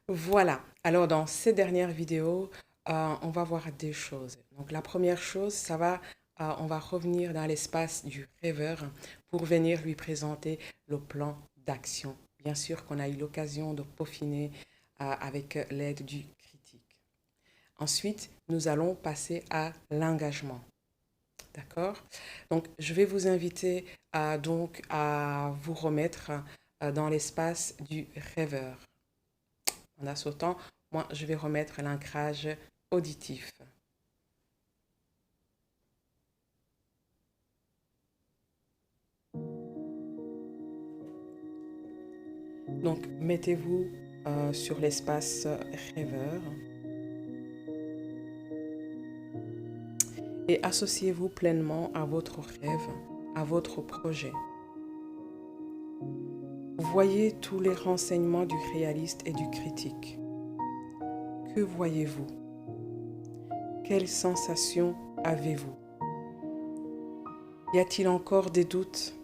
Voilà. Alors, dans ces dernières vidéos, on va voir des choses. Donc, la première chose, on va revenir dans l'espace du rêveur pour venir lui présenter le plan d'action. Bien sûr qu'on a eu l'occasion de peaufiner avec l'aide du critique. Ensuite, nous allons passer à l'engagement. D'accord? Donc, je vais vous inviter à vous remettre dans l'espace du rêveur. Pendant ce temps, moi, je vais remettre l'ancrage auditif. Donc, mettez-vous sur l'espace rêveur et associez-vous pleinement à votre rêve, à votre projet. Voyez tous les renseignements du réaliste et du critique. Que voyez-vous? Quelles sensations avez-vous? Y a-t-il encore des doutes,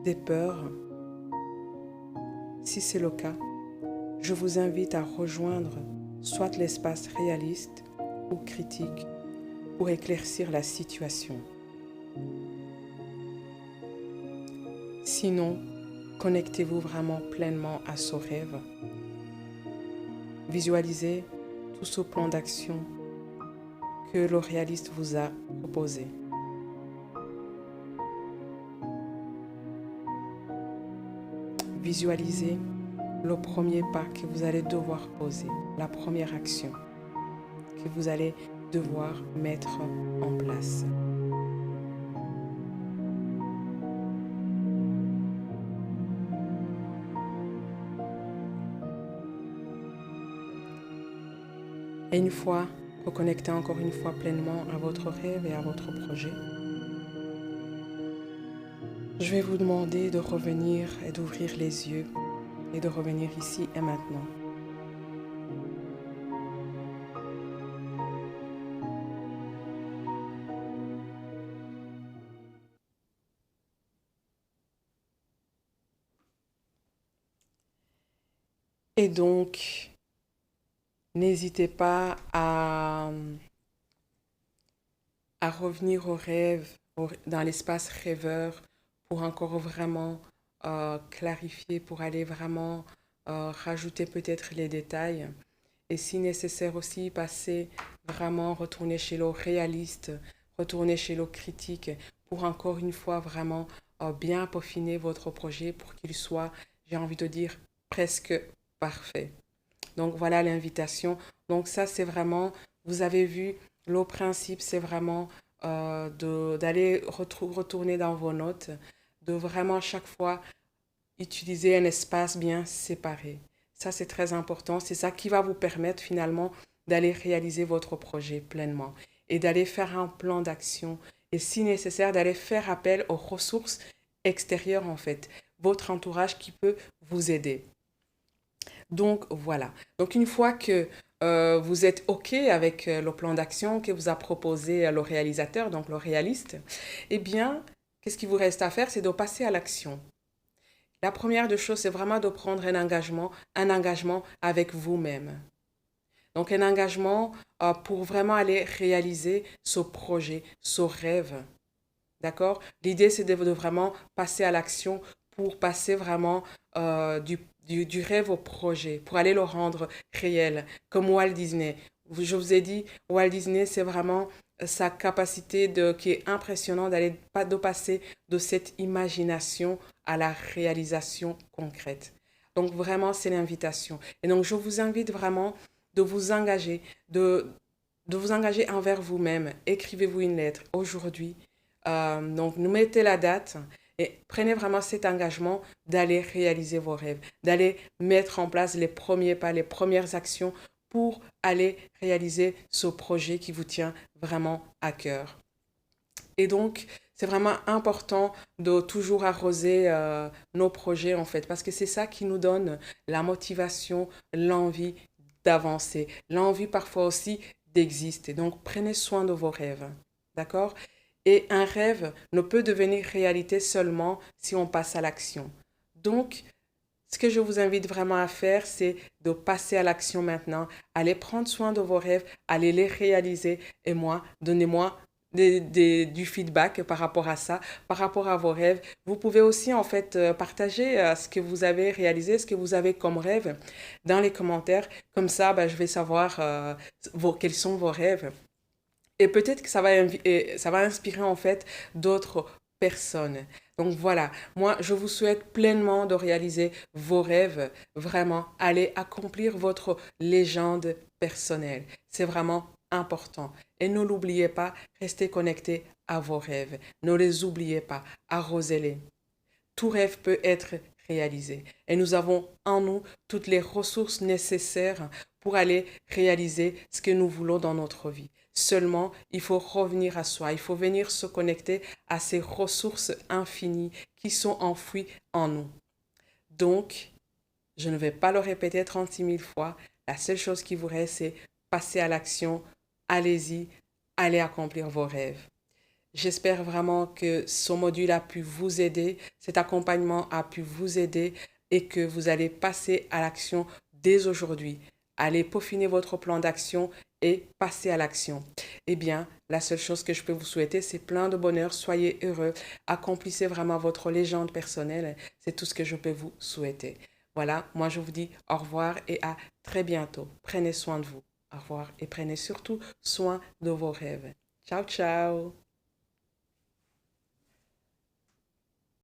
des peurs? Si c'est le cas, je vous invite à rejoindre soit l'espace réaliste ou critique pour éclaircir la situation. Sinon, connectez-vous vraiment pleinement à ce rêve. Visualisez tout ce plan d'action que le réaliste vous a proposé. Visualisez le premier pas que vous allez devoir poser, la première action que vous allez devoir mettre en place. Et une fois reconnecté encore une fois pleinement à votre rêve et à votre projet, je vais vous demander de revenir et d'ouvrir les yeux et de revenir ici et maintenant. Et donc, n'hésitez pas à revenir au rêve, dans l'espace rêveur, pour encore vraiment clarifier, pour aller vraiment rajouter peut-être les détails. Et si nécessaire aussi, passer vraiment, retourner chez le réaliste, retourner chez le critique, pour encore une fois vraiment bien peaufiner votre projet pour qu'il soit, j'ai envie de dire, presque parfait. Donc voilà l'invitation. Donc ça, c'est vraiment, vous avez vu, le principe, c'est vraiment d'aller retourner dans vos notes, de vraiment chaque fois utiliser un espace bien séparé. Ça, c'est très important. C'est ça qui va vous permettre finalement d'aller réaliser votre projet pleinement et d'aller faire un plan d'action et si nécessaire, d'aller faire appel aux ressources extérieures en fait, votre entourage qui peut vous aider. Donc voilà. Donc une fois que vous êtes OK avec le plan d'action que vous a proposé le réalisateur, donc le réaliste, eh bien, qu'est-ce qu'il vous reste à faire? C'est de passer à l'action. La première des choses, c'est vraiment de prendre un engagement avec vous-même. Donc un engagement pour vraiment aller réaliser ce projet, ce rêve. D'accord? L'idée, c'est de vraiment passer à l'action pour passer vraiment du rêve au projet, pour aller le rendre réel, comme Walt Disney. Je vous ai dit, Walt Disney, c'est vraiment sa capacité qui est impressionnante de passer de cette imagination à la réalisation concrète. Donc vraiment, c'est l'invitation. Et donc, je vous invite vraiment de vous engager, de vous engager envers vous-même. Écrivez-vous une lettre aujourd'hui. Donc, nous mettez la date et prenez vraiment cet engagement d'aller réaliser vos rêves, d'aller mettre en place les premiers pas, les premières actions pour aller réaliser ce projet qui vous tient vraiment à cœur. Et donc, c'est vraiment important de toujours arroser nos projets, en fait, parce que c'est ça qui nous donne la motivation, l'envie d'avancer, l'envie parfois aussi d'exister. Donc, prenez soin de vos rêves, d'accord? Et un rêve ne peut devenir réalité seulement si on passe à l'action. Donc, Ce que je vous invite vraiment à faire, c'est de passer à l'action maintenant. Allez prendre soin de vos rêves, allez les réaliser. Et moi, donnez-moi du feedback par rapport à ça, par rapport à vos rêves. Vous pouvez aussi en fait partager ce que vous avez réalisé, ce que vous avez comme rêve dans les commentaires. Comme ça, je vais savoir quels sont vos rêves. Et peut-être que ça va inspirer en fait d'autres personnes. Donc voilà, moi je vous souhaite pleinement de réaliser vos rêves, vraiment allez accomplir votre légende personnelle. C'est vraiment important. Et ne l'oubliez pas, restez connectés à vos rêves. Ne les oubliez pas, arrosez-les. Tout rêve peut être réalisé. Et nous avons en nous toutes les ressources nécessaires pour aller réaliser ce que nous voulons dans notre vie. Seulement, il faut revenir à soi, il faut venir se connecter à ces ressources infinies qui sont enfouies en nous. Donc, je ne vais pas le répéter 36 000 fois. La seule chose qui vous reste, c'est passer à l'action. Allez-y, allez accomplir vos rêves. J'espère vraiment que ce module a pu vous aider, cet accompagnement a pu vous aider et que vous allez passer à l'action dès aujourd'hui. Allez peaufiner votre plan d'action et passer à l'action. Eh bien, la seule chose que je peux vous souhaiter, c'est plein de bonheur, soyez heureux, accomplissez vraiment votre légende personnelle, c'est tout ce que je peux vous souhaiter. Voilà, moi je vous dis au revoir et à très bientôt. Prenez soin de vous. Au revoir et prenez surtout soin de vos rêves. Ciao, ciao.